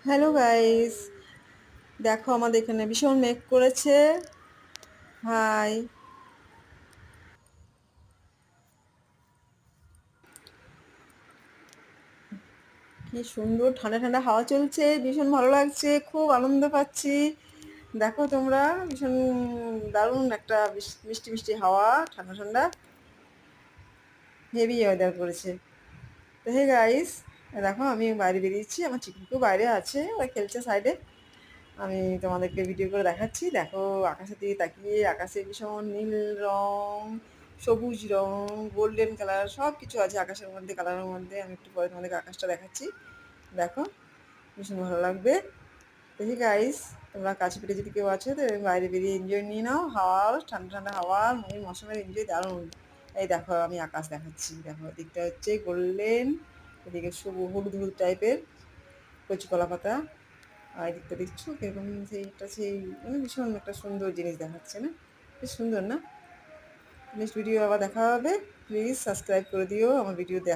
Hello guys, দেখো আমাদের এখানে ভীষণ মেঘ করেছে। হাই, কি সুন্দর ঠান্ডা ঠান্ডা হাওয়া চলছে, ভীষণ ভালো লাগছে, খুব আনন্দ পাচ্ছি। দেখো তোমরা, ভীষণ দারুণ একটা মিষ্টি মিষ্টি হাওয়া, ঠান্ডা ঠান্ডা, হেভি ওয়েদার করেছে। তো হে গাইস, দেখো আমি বাইরে বেরিয়েছি, আমার চিকুকু বাইরে আছে, ওরা খেলছে সাইডে। আমি তোমাদেরকে ভিডিও করে দেখাচ্ছি। দেখো আকাশের দিকে তাকিয়ে, আকাশে ভীষণ নীল রং, সবুজ রং, গোল্ডেন কালার সব কিছু আছে আকাশের মধ্যে, কালারের মধ্যে। আমি একটু পরে তোমাদেরকে আকাশটা দেখাচ্ছি। দেখো ভীষণ ভালো লাগবে। দেখি গাইস, তোমরা কাছে পিঠে যদি কেউ আছে তো বাইরে বেরিয়ে এনজয় নিয়ে নাও হাওয়ার, ঠান্ডা ঠান্ডা হাওয়ার এই মৌসুমের এনজয় দারুণ। এই দেখো আমি আকাশ দেখাচ্ছি, দেখো দিকটা হচ্ছে গোল্ডেন, এদিকে সবুজ হলুদ হলুদ টাইপের কচি কলা পাতা। আর এদিকটা দেখছো কিরকম, সেইটা সেই মানে ভীষণ একটা সুন্দর জিনিস দেখাচ্ছে না? বেশ সুন্দর না? নেক্সট ভিডিও আবার দেখা হবে। প্লিজ সাবস্ক্রাইব করে দিও আমার ভিডিও